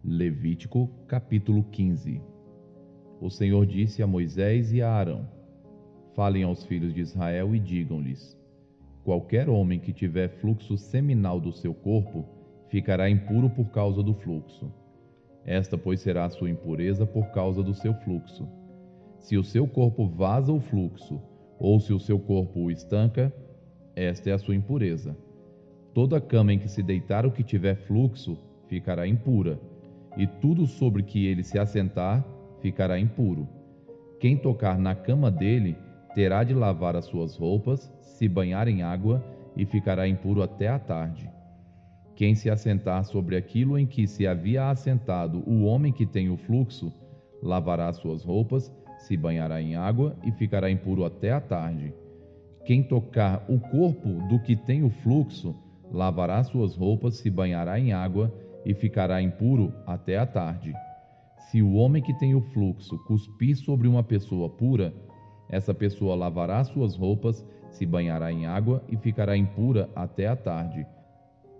Levítico capítulo 15. O Senhor disse a Moisés e a Arão: Falem aos filhos de Israel e digam-lhes: Qualquer homem que tiver fluxo seminal do seu corpo ficará impuro por causa do fluxo. Esta, pois, será a sua impureza por causa do seu fluxo. Se o seu corpo vaza o fluxo, ou se o seu corpo o estanca, esta é a sua impureza. Toda cama em que se deitar o que tiver fluxo ficará impura, e tudo sobre que ele se assentar ficará impuro. Quem tocar na cama dele terá de lavar as suas roupas, se banhar em água, e ficará impuro até a tarde. Quem se assentar sobre aquilo em que se havia assentado o homem que tem o fluxo, lavará as suas roupas, se banhará em água e ficará impuro até a tarde. Quem tocar o corpo do que tem o fluxo, lavará suas roupas, se banhará em água e ficará impuro até a tarde. Se o homem que tem o fluxo cuspir sobre uma pessoa pura, essa pessoa lavará suas roupas, se banhará em água e ficará impura até a tarde.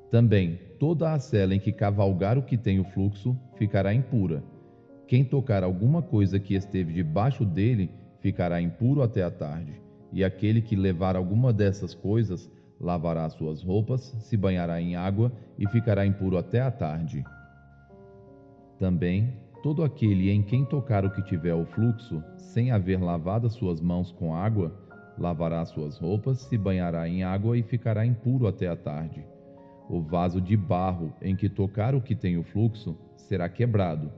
Também toda a sela em que cavalgar o que tem o fluxo ficará impura. Quem tocar alguma coisa que esteve debaixo dele ficará impuro até a tarde. E aquele que levar alguma dessas coisas lavará suas roupas, se banhará em água e ficará impuro até a tarde. Também todo aquele em quem tocar o que tiver o fluxo, sem haver lavado as suas mãos com água, lavará suas roupas, se banhará em água e ficará impuro até a tarde. O vaso de barro em que tocar o que tem o fluxo será quebrado,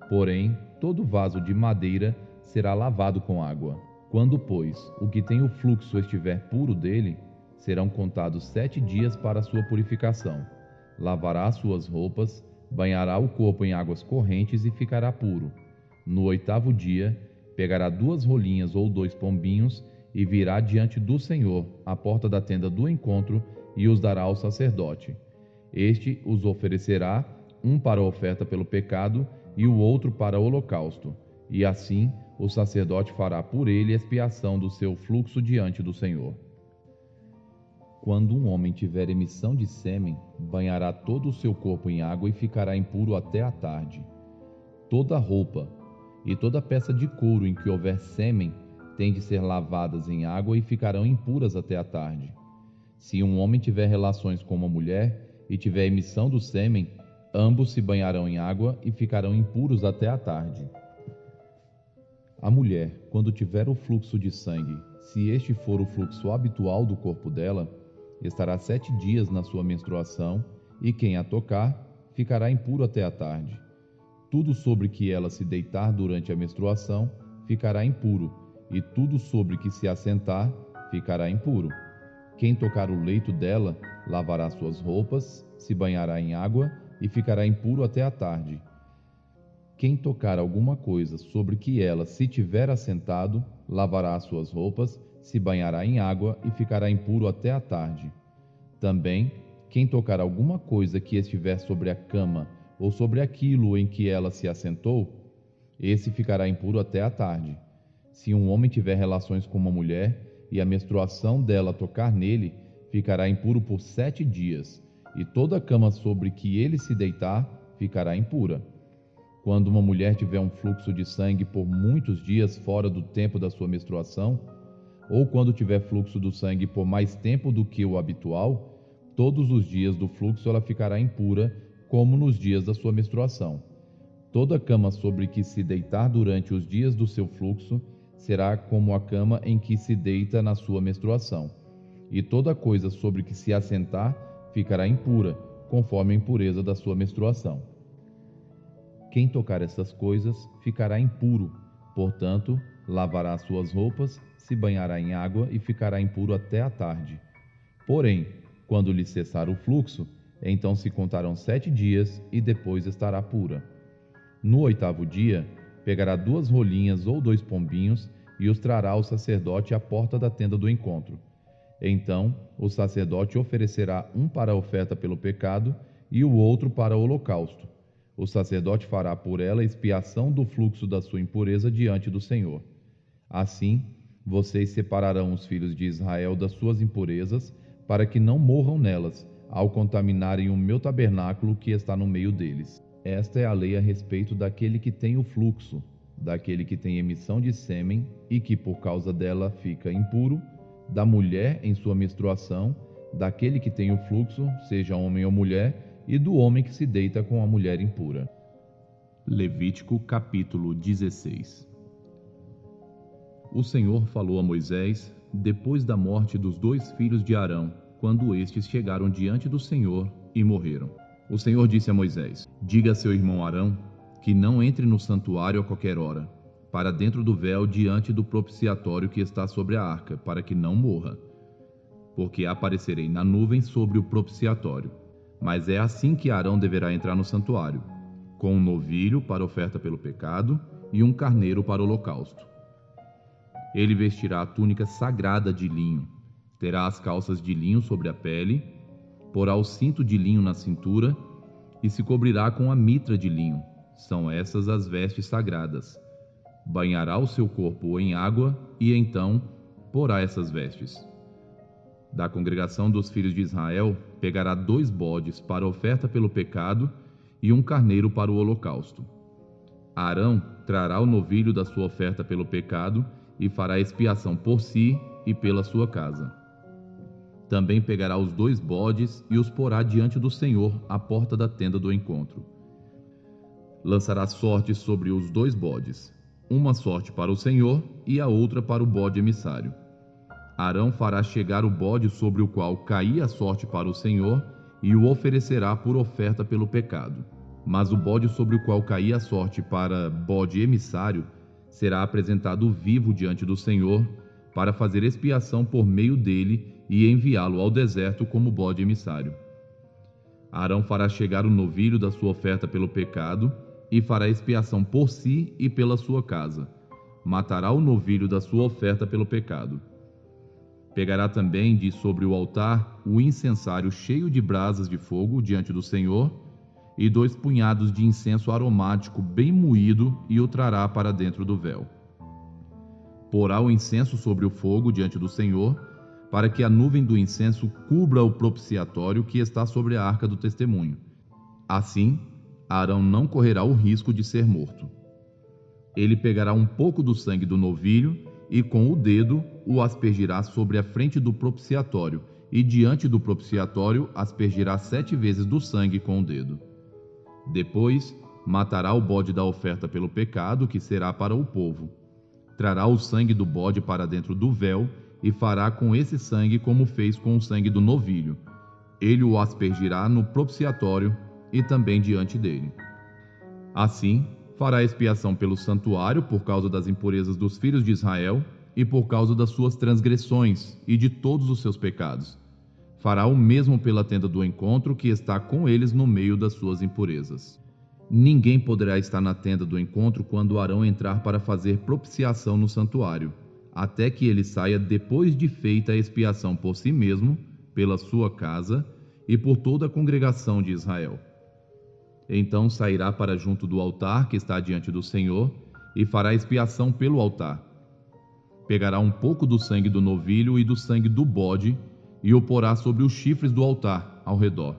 porém todo vaso de madeira será lavado com água. Quando, pois, o que tem o fluxo estiver puro dele, serão contados 7 dias para a sua purificação. Lavará suas roupas, banhará o corpo em águas correntes e ficará puro. No 8º dia, pegará 2 rolinhas ou 2 pombinhos e virá diante do Senhor à porta da tenda do encontro e os dará ao sacerdote. Este os oferecerá, um para a oferta pelo pecado e o outro para o holocausto, e assim o sacerdote fará por ele expiação do seu fluxo diante do Senhor. Quando um homem tiver emissão de sêmen, banhará todo o seu corpo em água e ficará impuro até a tarde. Toda roupa e toda peça de couro em que houver sêmen têm de ser lavadas em água e ficarão impuras até a tarde. Se um homem tiver relações com uma mulher e tiver emissão do sêmen, ambos se banharão em água e ficarão impuros até a tarde. A mulher, quando tiver o fluxo de sangue, se este for o fluxo habitual do corpo dela, estará 7 dias na sua menstruação, e quem a tocar ficará impuro até a tarde. Tudo sobre que ela se deitar durante a menstruação ficará impuro, e tudo sobre que se assentar ficará impuro. Quem tocar o leito dela lavará suas roupas, se banhará em água e ficará impuro até a tarde. Quem tocar alguma coisa sobre que ela se tiver assentado, lavará suas roupas, se banhará em água e ficará impuro até a tarde. Também, quem tocar alguma coisa que estiver sobre a cama ou sobre aquilo em que ela se assentou, esse ficará impuro até a tarde. Se um homem tiver relações com uma mulher e a menstruação dela tocar nele, ficará impuro por 7 dias, e toda a cama sobre que ele se deitar ficará impura. Quando uma mulher tiver um fluxo de sangue por muitos dias fora do tempo da sua menstruação, ou quando tiver fluxo do sangue por mais tempo do que o habitual, todos os dias do fluxo ela ficará impura, como nos dias da sua menstruação. Toda cama sobre que se deitar durante os dias do seu fluxo será como a cama em que se deita na sua menstruação, e toda coisa sobre que se assentar ficará impura, conforme a impureza da sua menstruação. Quem tocar essas coisas ficará impuro, portanto, lavará suas roupas, se banhará em água e ficará impuro até a tarde. Porém, quando lhe cessar o fluxo, então se contarão 7 dias e depois estará pura. No 8º dia, pegará 2 rolinhas ou 2 pombinhos e os trará ao sacerdote à porta da tenda do encontro. Então, o sacerdote oferecerá um para a oferta pelo pecado e o outro para o holocausto. O sacerdote fará por ela expiação do fluxo da sua impureza diante do Senhor. Assim, vocês separarão os filhos de Israel das suas impurezas, para que não morram nelas, ao contaminarem o meu tabernáculo que está no meio deles. Esta é a lei a respeito daquele que tem o fluxo, daquele que tem emissão de sêmen e que por causa dela fica impuro, da mulher em sua menstruação, daquele que tem o fluxo, seja homem ou mulher, e do homem que se deita com a mulher impura. Levítico capítulo 16. O Senhor falou a Moisés depois da morte dos 2 filhos de Arão, quando estes chegaram diante do Senhor e morreram. O Senhor disse a Moisés: diga a seu irmão Arão que não entre no santuário a qualquer hora, para dentro do véu diante do propiciatório que está sobre a arca, para que não morra. Porque aparecerei na nuvem sobre o propiciatório. Mas é assim que Arão deverá entrar no santuário, com um novilho para oferta pelo pecado e um carneiro para o holocausto. Ele vestirá a túnica sagrada de linho, terá as calças de linho sobre a pele, porá o cinto de linho na cintura e se cobrirá com a mitra de linho. São essas as vestes sagradas. Banhará o seu corpo em água e então porá essas vestes. Da congregação dos filhos de Israel, pegará 2 bodes para oferta pelo pecado e um carneiro para o holocausto. Arão trará o novilho da sua oferta pelo pecado e fará expiação por si e pela sua casa. Também pegará os 2 bodes e os porá diante do Senhor à porta da tenda do encontro. Lançará sortes sobre os 2 bodes, uma sorte para o Senhor e a outra para o bode emissário. Arão fará chegar o bode sobre o qual caía a sorte para o Senhor e o oferecerá por oferta pelo pecado. Mas o bode sobre o qual caía a sorte para bode emissário será apresentado vivo diante do Senhor para fazer expiação por meio dele e enviá-lo ao deserto como bode emissário. Arão fará chegar o novilho da sua oferta pelo pecado e fará expiação por si e pela sua casa. Matará o novilho da sua oferta pelo pecado. Pegará também de sobre o altar o incensário cheio de brasas de fogo diante do Senhor e 2 punhados de incenso aromático bem moído e o trará para dentro do véu. Porá o incenso sobre o fogo diante do Senhor, para que a nuvem do incenso cubra o propiciatório que está sobre a arca do testemunho. Assim, Arão não correrá o risco de ser morto. Ele pegará um pouco do sangue do novilho e com o dedo o aspergirá sobre a frente do propiciatório e diante do propiciatório aspergirá 7 vezes do sangue com o dedo. Depois, matará o bode da oferta pelo pecado, que será para o povo. Trará o sangue do bode para dentro do véu e fará com esse sangue como fez com o sangue do novilho. Ele o aspergirá no propiciatório e também diante dele. Assim, fará expiação pelo santuário por causa das impurezas dos filhos de Israel e por causa das suas transgressões e de todos os seus pecados. Fará o mesmo pela tenda do encontro que está com eles no meio das suas impurezas. Ninguém poderá estar na tenda do encontro quando Arão entrar para fazer propiciação no santuário, até que ele saia depois de feita a expiação por si mesmo, pela sua casa e por toda a congregação de Israel. Então sairá para junto do altar que está diante do Senhor e fará expiação pelo altar. Pegará um pouco do sangue do novilho e do sangue do bode e o porá sobre os chifres do altar, ao redor.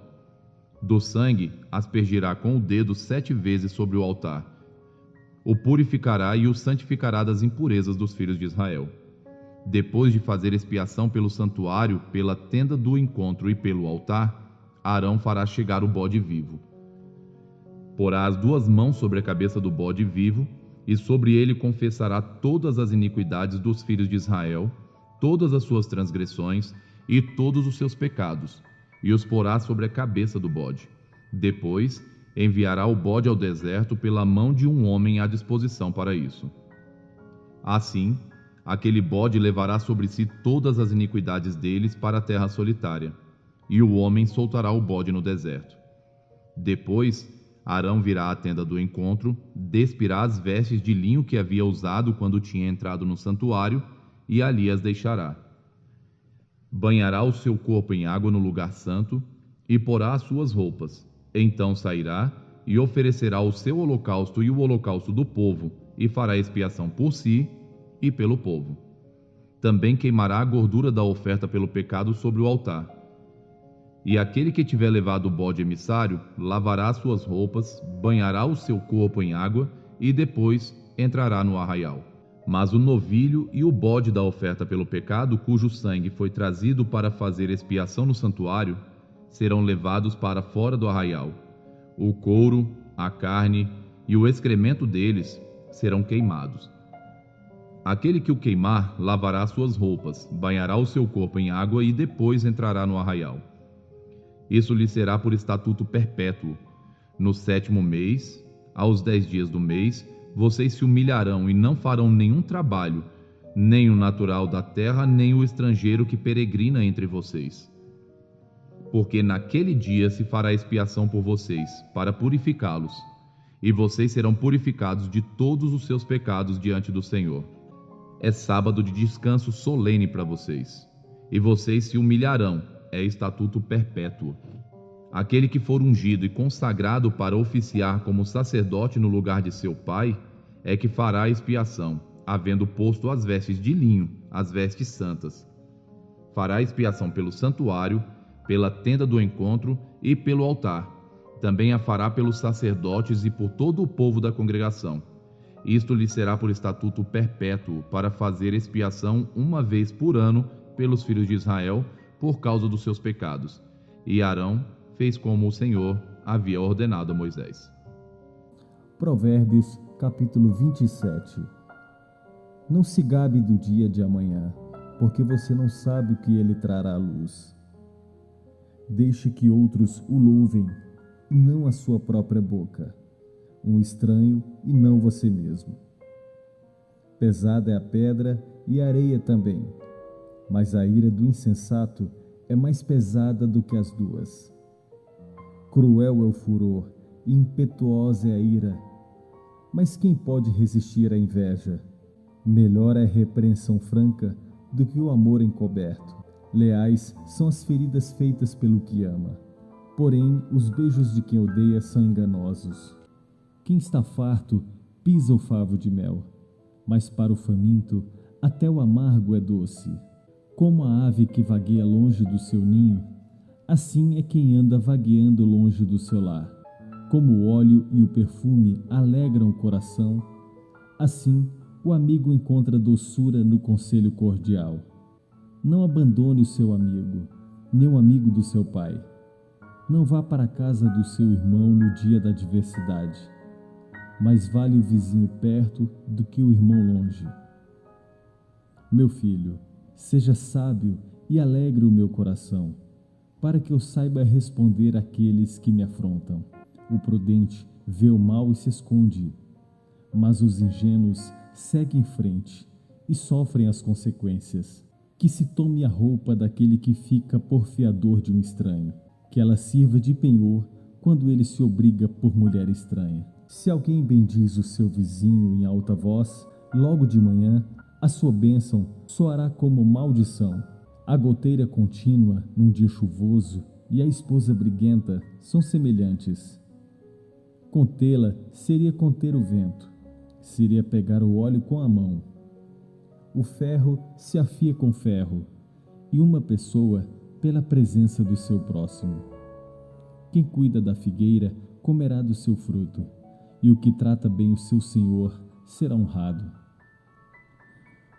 Do sangue aspergirá com o dedo 7 vezes sobre o altar. O purificará e o santificará das impurezas dos filhos de Israel. Depois de fazer expiação pelo santuário, pela tenda do encontro e pelo altar, Arão fará chegar o bode vivo. Porá as 2 mãos sobre a cabeça do bode vivo, e sobre ele confessará todas as iniquidades dos filhos de Israel, todas as suas transgressões e todos os seus pecados, e os porá sobre a cabeça do bode. Depois, enviará o bode ao deserto pela mão de um homem à disposição para isso. Assim, aquele bode levará sobre si todas as iniquidades deles para a terra solitária, e o homem soltará o bode no deserto. Depois, Arão virá à tenda do encontro, despirá as vestes de linho que havia usado quando tinha entrado no santuário, e ali as deixará. Banhará o seu corpo em água no lugar santo, e porá as suas roupas. Então sairá e oferecerá o seu holocausto e o holocausto do povo, e fará expiação por si e pelo povo. Também queimará a gordura da oferta pelo pecado sobre o altar. E aquele que tiver levado o bode emissário lavará suas roupas, banhará o seu corpo em água e depois entrará no arraial. Mas o novilho e o bode da oferta pelo pecado, cujo sangue foi trazido para fazer expiação no santuário, serão levados para fora do arraial. O couro, a carne e o excremento deles serão queimados. Aquele que o queimar lavará suas roupas, banhará o seu corpo em água e depois entrará no arraial. Isso lhe será por estatuto perpétuo. No 7º mês, aos 10 dias do mês, vocês se humilharão e não farão nenhum trabalho, nem o natural da terra, nem o estrangeiro que peregrina entre vocês. Porque naquele dia se fará expiação por vocês, para purificá-los, e vocês serão purificados de todos os seus pecados diante do Senhor. É sábado de descanso solene para vocês, e vocês se humilharão, é estatuto perpétuo. Aquele que for ungido e consagrado para oficiar como sacerdote no lugar de seu pai, é que fará a expiação, havendo posto as vestes de linho, as vestes santas. Fará a expiação pelo santuário, pela tenda do encontro e pelo altar. Também a fará pelos sacerdotes e por todo o povo da congregação. Isto lhe será por estatuto perpétuo, para fazer expiação uma vez por ano pelos filhos de Israel, por causa dos seus pecados. E Arão fez como o Senhor havia ordenado a Moisés. Provérbios, capítulo 27. Não se gabe do dia de amanhã, porque você não sabe o que ele trará à luz. Deixe que outros o louvem, e não a sua própria boca, um estranho e não você mesmo. Pesada é a pedra e a areia também, mas a ira do insensato é mais pesada do que as duas. Cruel é o furor e impetuosa é a ira, mas quem pode resistir à inveja? Melhor é a repreensão franca do que o amor encoberto. Leais são as feridas feitas pelo que ama, porém os beijos de quem odeia são enganosos. Quem está farto pisa o favo de mel, mas para o faminto até o amargo é doce. Como a ave que vagueia longe do seu ninho, assim é quem anda vagueando longe do seu lar. Como o óleo e o perfume alegram o coração, assim o amigo encontra doçura no conselho cordial. Não abandone o seu amigo, nem o amigo do seu pai. Não vá para a casa do seu irmão no dia da adversidade. Mais vale o vizinho perto do que o irmão longe. Meu filho, seja sábio e alegre o meu coração, para que eu saiba responder àqueles que me afrontam. O prudente vê o mal e se esconde, mas os ingênuos seguem em frente e sofrem as consequências. Que se tome a roupa daquele que fica por fiador de um estranho, que ela sirva de penhor quando ele se obriga por mulher estranha. Se alguém bendiz o seu vizinho em alta voz, logo de manhã, a sua bênção soará como maldição. A goteira contínua num dia chuvoso e a esposa briguenta são semelhantes. Contê-la seria conter o vento, seria pegar o óleo com a mão. O ferro se afia com ferro, e uma pessoa pela presença do seu próximo. Quem cuida da figueira comerá do seu fruto, e o que trata bem o seu senhor será honrado.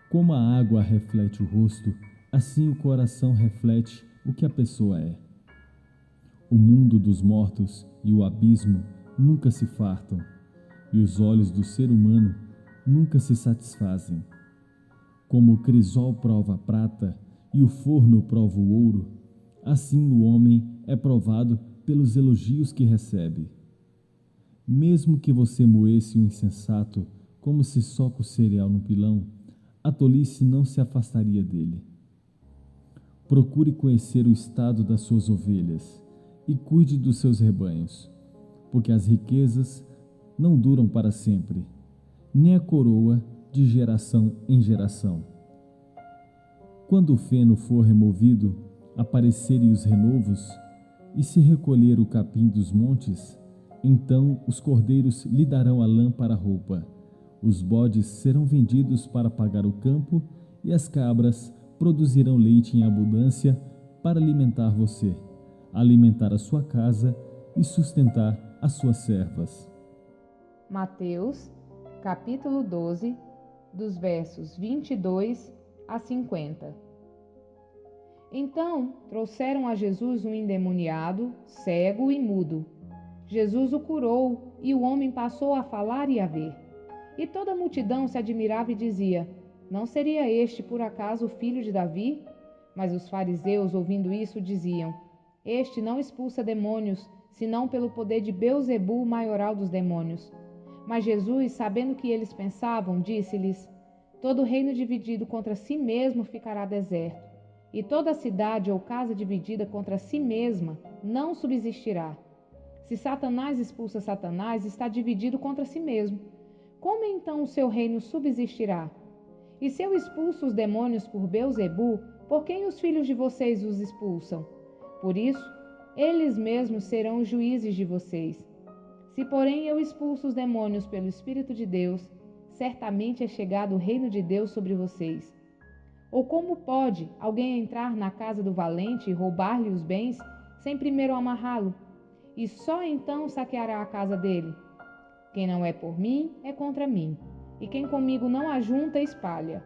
Como a água reflete o rosto, assim o coração reflete o que a pessoa é. O mundo dos mortos e o abismo nunca se fartam, e os olhos do ser humano nunca se satisfazem. Como o crisol prova a prata e o forno prova o ouro, assim o homem é provado pelos elogios que recebe. Mesmo que você moesse um insensato como se soca o cereal no pilão, a tolice não se afastaria dele. Procure conhecer o estado das suas ovelhas e cuide dos seus rebanhos, porque as riquezas não duram para sempre, nem a coroa de geração em geração. Quando o feno for removido, aparecerem os renovos, e se recolher o capim dos montes, então os cordeiros lhe darão a lã para a roupa, Os bodes serão vendidos para pagar o campo e as cabras produzirão leite em abundância para alimentar você, alimentar a sua casa e sustentar as suas servas. Mateus, capítulo 12, dos versos 22 a 50. Então trouxeram a Jesus um endemoniado, cego e mudo. Jesus o curou e o homem passou a falar e a ver. E toda a multidão se admirava e dizia: Não seria este por acaso o filho de Davi? Mas os fariseus, ouvindo isso, diziam: Este não expulsa demônios, senão pelo poder de Beelzebu, o maioral dos demônios. Mas Jesus, sabendo o que eles pensavam, disse-lhes: Todo reino dividido contra si mesmo ficará deserto, e toda cidade ou casa dividida contra si mesma não subsistirá. Se Satanás expulsa Satanás, está dividido contra si mesmo. Como então o seu reino subsistirá? E se eu expulso os demônios por Beelzebu, por quem os filhos de vocês os expulsam? Por isso, eles mesmos serão os juízes de vocês. Se, porém, eu expulso os demônios pelo Espírito de Deus, certamente é chegado o reino de Deus sobre vocês. Ou como pode alguém entrar na casa do valente e roubar-lhe os bens, sem primeiro amarrá-lo? E só então saqueará a casa dele. Quem não é por mim, é contra mim, e quem comigo não ajunta, espalha.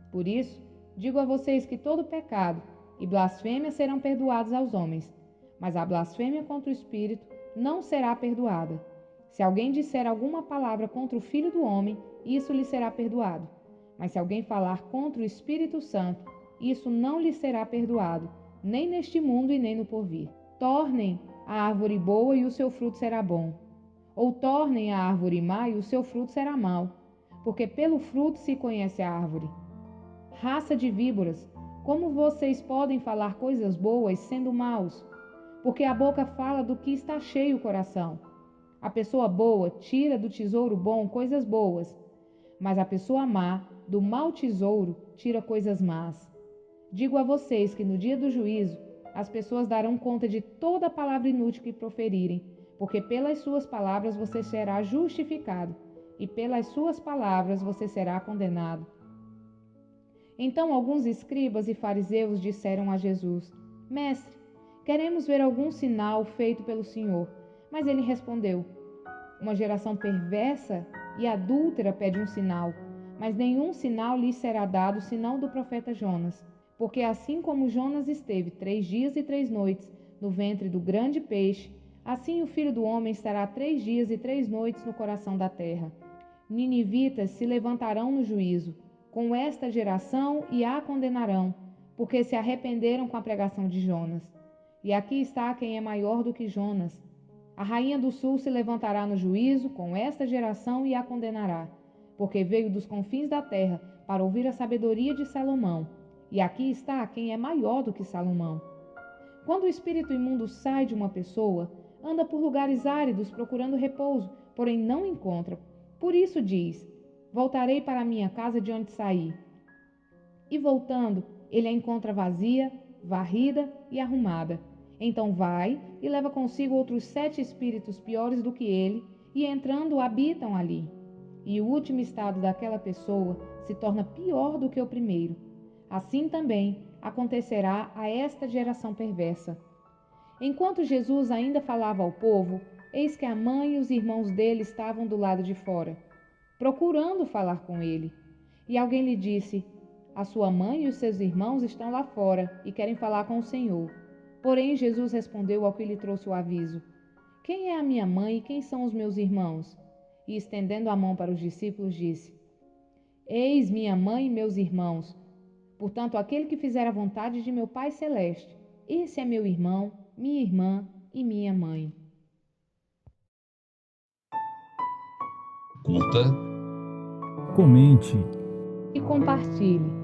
Por isso, digo a vocês que todo pecado e blasfêmia serão perdoados aos homens, mas a blasfêmia contra o Espírito não será perdoada. Se alguém disser alguma palavra contra o Filho do Homem, isso lhe será perdoado. Mas se alguém falar contra o Espírito Santo, isso não lhe será perdoado, nem neste mundo e nem no porvir. Tornem a árvore boa e o seu fruto será bom. Ou tornem a árvore má e o seu fruto será mau, porque pelo fruto se conhece a árvore. Raça de víboras, como vocês podem falar coisas boas sendo maus? Porque a boca fala do que está cheio o coração. A pessoa boa tira do tesouro bom coisas boas, mas a pessoa má do mau tesouro tira coisas más. Digo a vocês que no dia do juízo as pessoas darão conta de toda palavra inútil que proferirem, porque pelas suas palavras você será justificado, e pelas suas palavras você será condenado. Então alguns escribas e fariseus disseram a Jesus: Mestre, queremos ver algum sinal feito pelo Senhor. Mas ele respondeu: Uma geração perversa e adúltera pede um sinal, mas nenhum sinal lhe será dado senão do profeta Jonas. Porque assim como Jonas esteve 3 dias e 3 noites no ventre do grande peixe, assim o Filho do Homem estará 3 dias e 3 noites no coração da terra. Ninivitas se levantarão no juízo com esta geração e a condenarão, porque se arrependeram com a pregação de Jonas. E aqui está quem é maior do que Jonas. A rainha do sul se levantará no juízo com esta geração e a condenará, porque veio dos confins da terra para ouvir a sabedoria de Salomão. E aqui está quem é maior do que Salomão. Quando o espírito imundo sai de uma pessoa, anda por lugares áridos procurando repouso, porém não encontra. Por isso diz: Voltarei para a minha casa de onde saí. E voltando, ele a encontra vazia, varrida e arrumada. Então vai e leva consigo outros 7 espíritos piores do que ele, e entrando habitam ali. E o último estado daquela pessoa se torna pior do que o primeiro. Assim também acontecerá a esta geração perversa. Enquanto Jesus ainda falava ao povo, eis que a mãe e os irmãos dele estavam do lado de fora, procurando falar com ele. E alguém lhe disse: A sua mãe e os seus irmãos estão lá fora e querem falar com o Senhor. Porém, Jesus respondeu ao que lhe trouxe o aviso: Quem é a minha mãe e quem são os meus irmãos? E estendendo a mão para os discípulos, disse: Eis minha mãe e meus irmãos. Portanto, aquele que fizer a vontade de meu Pai Celeste, esse é meu irmão, minha irmã e minha mãe. Curta, Comente E compartilhe.